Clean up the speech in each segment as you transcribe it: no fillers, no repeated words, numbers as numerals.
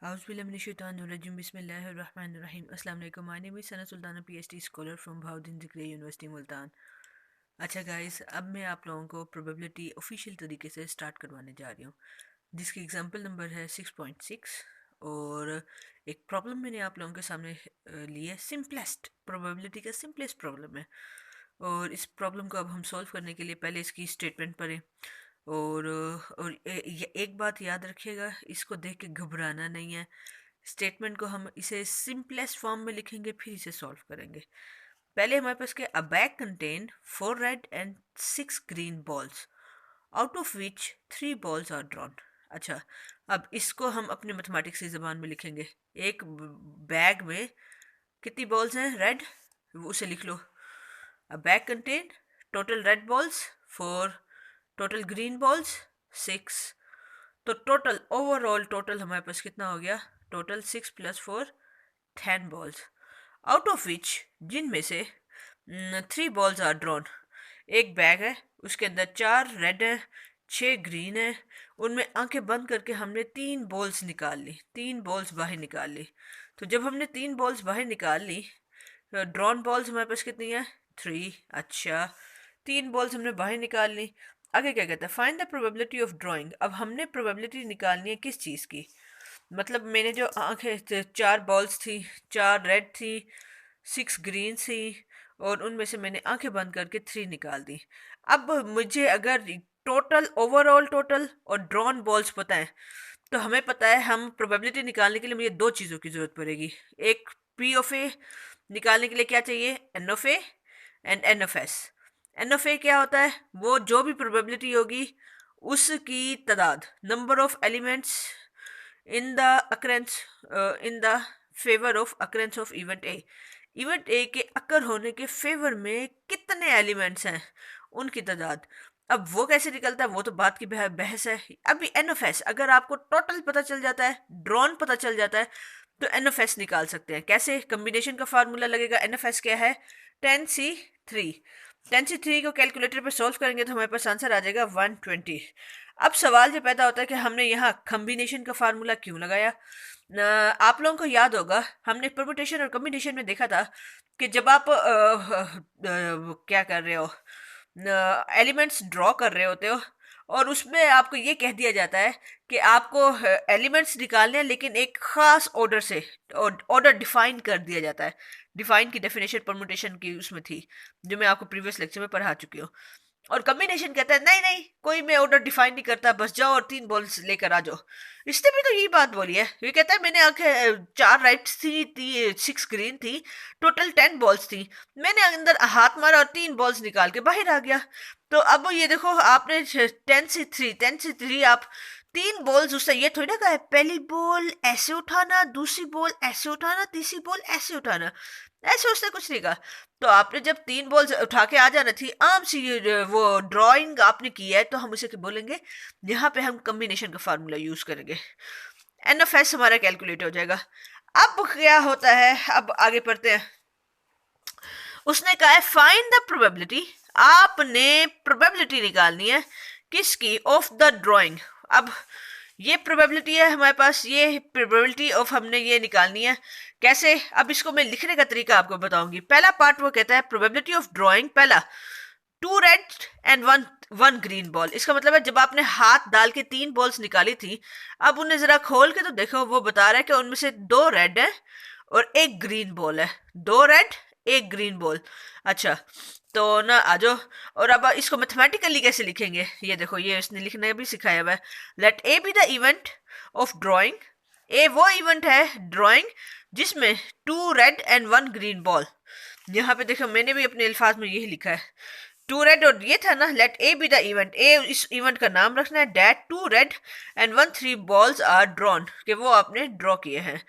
Auzubillahiminash-shaytanir-rajim. Bismillahir-rahmanir-rahim. Assalamu alaikum. My name is Sana Sultana, PhD scholar from Bahauddin Zikri university Multan. अच्छा guys, अब मैं आप लोगों को प्रोबेबिलिटी ऑफिशियल तरीके से स्टार्ट करवाने जा रही हूँ, जिसकी एग्जांपल नंबर है 6.6। और एक प्रॉब्लम मैंने आप लोगों के सामने ली है। सिंपलेस्ट प्रोबेबिलिटी का सिंपलेस्ट प्रॉब्लम है। और इस प्रॉब्लम को अब हम सॉल्व करने के लिए पहले इसकी स्टेटमेंट पढ़ें। और एक बात याद रखिएगा, इसको देख के घबराना नहीं है। स्टेटमेंट को हम इसे सिंपलेस्ट फॉर्म में लिखेंगे, फिर इसे सॉल्व करेंगे। पहले हमारे पास क्या, a bag contain 4 red and 6 green balls out of which 3 balls are drawn. अच्छा, अब इसको हम अपने मैथमेटिक्स की ज़बान में लिखेंगे। एक बैग में कितनी बॉल्स हैं रेड, उसे लिख लो। A bag contain total red balls 4, total green balls 6। तो टोटल ओवरऑल टोटल हमारे पास कितना हो गया, टोटल 6 + 4 10 बॉल्स, आउट ऑफ विच जिनमें से 3 बॉल्स आर ड्रॉन। एक बैग है, उसके अंदर 4 रेड है, 6 ग्रीन है। उनमें आंखें बंद करके हमने 3 बॉल्स निकाल ली, 3 बॉल्स बाहर निकाल ली। तो जब हमने 3 बॉल्स बाहर निकाल ली, ड्रॉन बॉल्स हमारे पास कितनी है, 3। अच्छा, 3 बॉल्स हमने बाहर निकाल ली। आगे क्या कहता है, find the probability of drawing. अब हमने प्रोबेबिलिटी निकालनी है किस चीज़ की, मतलब मैंने जो आंखें 4 बॉल्स थी, 4 रेड थी, 6 ग्रीन थी, और उनमें से मैंने आंखें बंद करके 3 निकाल दी। अब मुझे अगर टोटल ओवरऑल टोटल और ड्रॉन बॉल्स पता है, तो हमें पता है हम प्रोबेबिलिटी निकालने के लिए मुझे 2 चीज़ों की ज़रूरत पड़ेगी। एक पी ऑफ ए निकालने के लिए क्या चाहिए, n of A and n of S. N of A क्या होता है, वो जो भी प्रोबेबिलिटी होगी उसकी तादाद, number of elements in the occurrence, in the favour of occurrence of event A. Event A के अकर होने के फेवर में कितने एलिमेंट्स हैं, उनकी तादाद। अब वो कैसे निकलता है, वो तो बात की बहस है। अभी एन ऑफ एस, अगर आपको टोटल पता चल जाता है, ड्रॉन पता चल जाता है, तो एन ऑफ एस निकाल सकते हैं। कैसे, कम्बिनेशन का फार्मूला लगेगा। एन ऑफ एस क्या है, 10C3। 10C3 को कैलकुलेटर पे सॉल्व करेंगे तो हमारे पास आंसर आ जाएगा 120। अब सवाल ये पैदा होता है कि हमने यहाँ कम्बिनेशन का फार्मूला क्यों लगाया। आप लोगों को याद होगा, हमने परमुटेशन और कम्बिनेशन में देखा था कि जब आप क्या कर रहे हो, एलिमेंट्स ड्रॉ कर रहे होते हो, और उसमें आपको ये कह दिया जाता है कि आपको एलिमेंट्स निकालने हैं, लेकिन एक ख़ास ऑर्डर से, ऑर्डर डिफाइन कर दिया जाता है। डिफाइन की डेफिनेशन परमुटेशन की उसमें थी, जो मैं आपको प्रीवियस लेक्चर में पढ़ा चुकी हूँ। और कम्बिनेशन कहता है नहीं नहीं, कोई मैं ऑर्डर डिफाइन नहीं करता, बस जाओ और 3 बॉल्स लेकर आ जाओ। इसने भी तो यही बात बोली है। ये कहता है मैंने आंखें 4 राइट थी, 6 ग्रीन थी, टोटल 10 बॉल्स थी, मैंने अंदर हाथ मारा और 3 बॉल्स निकाल के बाहर आ गया। तो अब ये देखो, आपने 10 से 3 आप 3 बॉल्स, उससे ये थोड़ी ना कहा है पहली बॉल ऐसे उठाना, दूसरी बॉल ऐसे उठाना, तीसरी बॉल ऐसे उठाना, ऐसे उसने कुछ नहीं कहा। तो आपने जब 3 बॉल्स उठा के आ जाना थी, आम सी वो ड्राइंग आपने की है, तो हम उसे क्या बोलेंगे, यहाँ पे हम कम्बिनेशन का फार्मूला यूज करेंगे। एन ऑफ एस हमारा कैलकुलेट हो जाएगा। अब क्या होता है, अब आगे पढ़ते हैं। उसने कहा है फाइंड द प्रोबेबिलिटी, आपने प्रोबेबिलिटी निकालनी है किसकी, ऑफ द ड्राइंग। अब ये प्रोबेबिलिटी है हमारे पास, ये प्रोबेबिलिटी ऑफ हमने ये निकालनी है। कैसे, अब इसको मैं लिखने का तरीका आपको बताऊंगी। पहला पार्ट वो कहता है प्रोबेबिलिटी ऑफ ड्राइंग, पहला 2 रेड एंड 1 ग्रीन बॉल। इसका मतलब है जब आपने हाथ डाल के 3 बॉल्स निकाली थी, अब उन्हें जरा खोल के तो देखो, वो बता रहा है कि उनमें से 2 रेड है और 1 ग्रीन बॉल है। 2 रेड 1 ग्रीन बॉल। अच्छा, तो ना आ जाओ। और अब इसको मैथमेटिकली कैसे लिखेंगे, ये देखो, ये इसने लिखने भी सिखाया हुआ है। Let A be the event of drawing. A वो इवेंट है ड्राइंग जिसमें 2 रेड एंड 1 ग्रीन बॉल। यहाँ पे देखो, मैंने भी अपने अल्फाज में यही लिखा है, 2 रेड, और ये था ना, let A be the event, A इस इवेंट का नाम रखना है, that 2 red and 1 3 balls are drawn, कि वो आपने ड्रॉ किए हैं।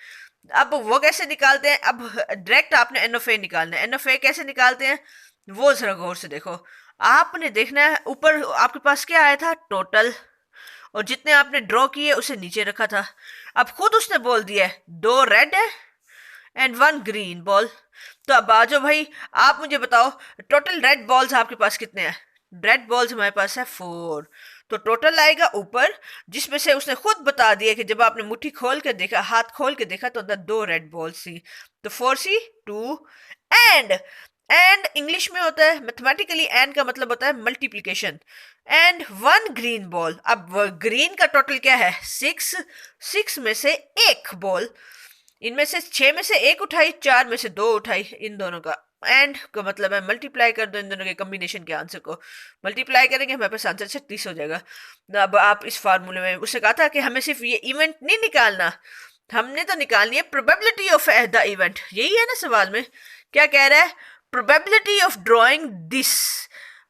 अब वो कैसे निकालते हैं, अब डायरेक्ट आपने एन ऑफ ए निकालना है। एन ऑफ ए कैसे निकालते हैं, वो जरा गौर से देखो। आपने देखना है, ऊपर आपके पास क्या आया था, टोटल, और जितने आपने ड्रॉ किए उसे नीचे रखा था। अब खुद उसने बोल दिया है 2 रेड है एंड 1 ग्रीन बॉल। तो अब आ जाओ भाई, आप मुझे बताओ टोटल रेड बॉल्स आपके पास कितने हैं। रेड बॉल्स हमारे पास है 4। तो टोटल आएगा ऊपर, जिसमें से उसने खुद बता दिया कि जब आपने मुट्ठी खोल के देखा, हाथ खोल के देखा, तो अंदर 2 रेड बॉल्स थी। तो 4C 2 एंड इंग्लिश में होता है मैथमेटिकली, एंड का मतलब होता है मल्टीप्लिकेशन, एंड 1 ग्रीन बॉल। अब ग्रीन का टोटल क्या है 6, 6 में से एक बॉल, इनमें से 6 में से एक उठाई, 4 में से 2 उठाई, इन दोनों का एंड का मतलब है मल्टीप्लाई कर दो इन दोनों के कॉम्बिनेशन के आंसर को, मल्टीप्लाई करेंगे हमारे पास आंसर 36 हो जाएगा। अब आप इस फार्मूले में, उसने कहा था कि हमें सिर्फ ये इवेंट नहीं निकालना, हमने तो निकालनी है प्रोबेबिलिटी ऑफ द इवेंट। यही है ना सवाल में, क्या कह रहा है, probability of drawing this,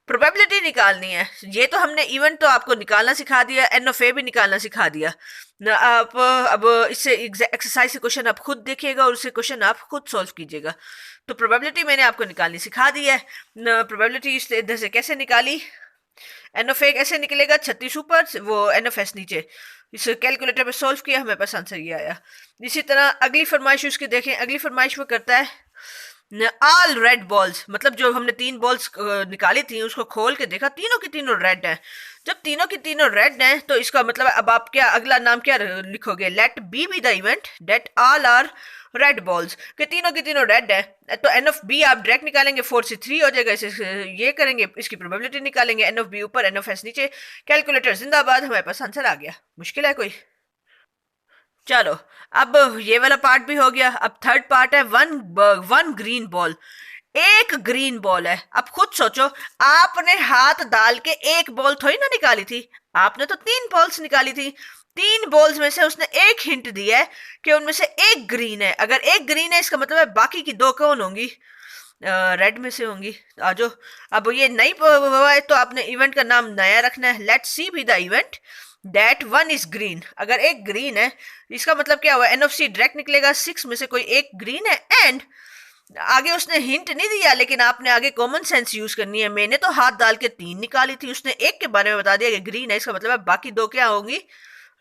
probability निकालनी है। ये तो हमने इवेंट तो आपको निकालना सिखा दिया, एन ऑफ ए भी निकालना सिखा दिया ना। आप अब इससे एक्सरसाइज से क्वेश्चन आप खुद देखिएगा और उससे क्वेश्चन आप खुद सॉल्व कीजिएगा। तो प्रोबेबिलिटी मैंने आपको निकालनी सिखा दी है। प्रोबेबिलिटी इधर से कैसे निकाली, एन ऑफ ए कैसे निकलेगा, 36 ऊपर, वो एन ऑफ एस नीचे, इस कैलकुलेटर पे सॉल्व किया, हमारे पास आंसर ये आया। इसी तरह अगली फरमाइश उसकी देखें, अगली फरमाइश वो करता है ऑल रेड बॉल्स, मतलब जो हमने 3 बॉल्स निकाली थी उसको खोल के देखा, तीनों की तीनों रेड हैं। जब तीनों की तीनों रेड हैं तो इसका मतलब अब आप क्या अगला नाम क्या लिखोगे, let B the event that all are red balls, के तीनों की तीनों रेड है। तो एन ऑफ बी आप डायरेक्ट निकालेंगे, 4 से 3 हो जाएगा, इसे ये करेंगे, इसकी प्रोबेबिलिटी निकालेंगे, एन ऑफ बी ऊपर एन ऑफ एस नीचे, कैलकुलेटर जिंदाबाद, हमारे पास आंसर आ गया। मुश्किल है कोई? चलो अब ये वाला पार्ट भी हो गया। अब थर्ड पार्ट है वन ग्रीन बॉल, एक ग्रीन बॉल है। अब खुद सोचो, आपने हाथ डाल के एक बॉल थोड़ी ना निकाली थी, आपने तो 3 बॉल्स निकाली थी। 3 बॉल्स में से उसने एक हिंट दिया है कि उनमें से एक ग्रीन है। अगर एक ग्रीन है इसका मतलब है बाकी की 2 कौन होंगी, रेड में से होंगी। आजो, अब ये नई हुआ है तो आपने इवेंट का नाम नया रखना है, let C be the event that 1 is green. अगर एक ग्रीन है इसका मतलब क्या हुआ, एन ऑफ सी डायरेक्ट निकलेगा, 6 में से कोई एक ग्रीन है। एंड आगे उसने हिंट नहीं दिया, लेकिन आपने आगे कॉमन सेंस यूज करनी है। मैंने तो हाथ डाल के 3 निकाली थी, उसने एक के बारे में बता दिया कि ग्रीन है, इसका मतलब है बाकी 2 क्या होंगी,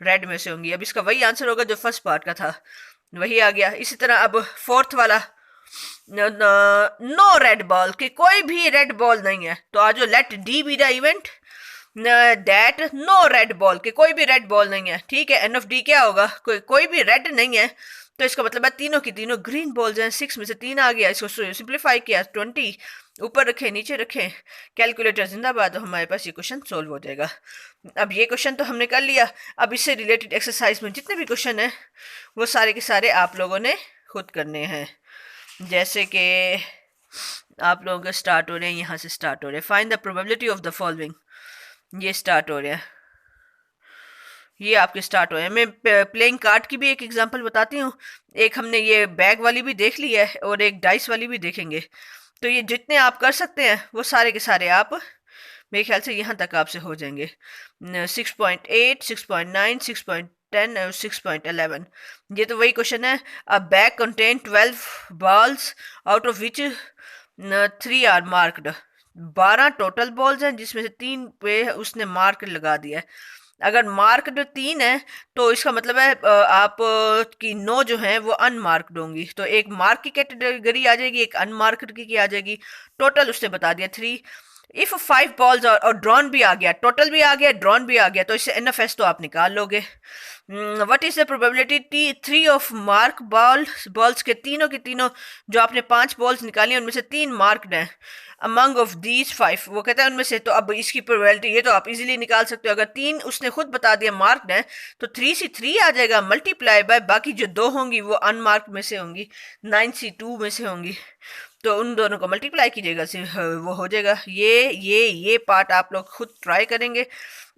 रेड में से होंगी। अब इसका वही आंसर होगा जो फर्स्ट पार्ट का था, वही आ गया। इसी तरह अब फोर्थ वाला, नो रेड बॉल, कि कोई भी रेड बॉल नहीं है, तो आज let D be the event that no red ball, के कोई भी रेड बॉल नहीं है। ठीक है, एन ऑफ डी क्या होगा, कोई भी रेड नहीं है, तो इसका मतलब है तीनों की तीनों ग्रीन बॉल्स हैं। 6 में से 3 आ गया, इसको सिंप्लीफाई किया, 20 ऊपर रखें नीचे रखें, कैलकुलेटर जिंदाबाद, तो हमारे पास ये क्वेश्चन सोल्व हो जाएगा। अब ये क्वेश्चन तो हमने कर लिया। अब इससे रिलेटेड एक्सरसाइज में जितने भी क्वेश्चन हैं वो सारे के सारे आप लोगों ने खुद करने हैं। जैसे कि आप लोगों के स्टार्ट हो रहे हैं, यहाँ से स्टार्ट हो रहे हैं, find the probability of the following, ये स्टार्ट हो रहे हैं, ये आपके स्टार्ट हो रहे हैं। मैं प्लेइंग कार्ड की भी एक एग्जांपल बताती हूँ। एक हमने ये बैग वाली भी देख ली है और एक डाइस वाली भी देखेंगे। तो ये जितने आप कर सकते हैं वो सारे के सारे आप, मेरे ख्याल से यहाँ तक आपसे हो जाएंगे। 6.8, 6.9, 6.10 और 6.11, ये तो वही क्वेश्चन है। A bag contain 12 balls out of which 3 are marked. 12 total balls हैं जिसमें से 3 पे उसने मार्क लगा दिया है। अगर मार्क्ड 3 है तो इसका मतलब है आप की 9 जो है वो अनमार्क्ड होंगी। तो एक मार्क की कैटेगरी आ जाएगी, एक अनमार्क्ड की आ जाएगी। टोटल उसने बता दिया 3। इफ 5 बॉल्स और ड्रॉन भी आ गया, टोटल भी आ गया, ड्रॉन भी आ गया, तो इससे एनएफएस तो आप निकाल लोगे। What is the probability 3 of mark balls के तीनों की तीनों जो आपने 5 बॉल्स निकाली उनमें से 3 मार्क्ड हैं अमंग ऑफ दीज 5, वो कहता है उनमें से। तो अब इसकी प्रोबेबिलिटी ये तो आप इजीली निकाल सकते हो। अगर 3 उसने खुद बता दिया मार्क्ड हैं तो 3 से 3 आ जाएगा मल्टीप्लाई बाय बाकी जो 2 होंगी वो अनमार्क्ड में से होंगी, 9 से 2 में से होंगी, तो उन दोनों को मल्टीप्लाई कीजिएगा, वो हो जाएगा। ये पार्ट आप लोग खुद ट्राई करेंगे।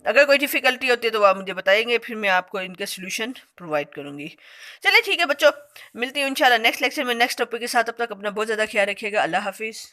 अगर कोई डिफिकल्टी होती है तो आप मुझे बताएंगे, फिर मैं आपको इनका सोल्यूशन प्रोवाइड करूंगी। चलिए ठीक है बच्चों, मिलती हूँ इंशाल्लाह नेक्स्ट लेक्चर में नेक्स्ट टॉपिक के साथ। अब तक अपना बहुत ज़्यादा ख्याल रखिएगा। अल्लाह हाफिज़।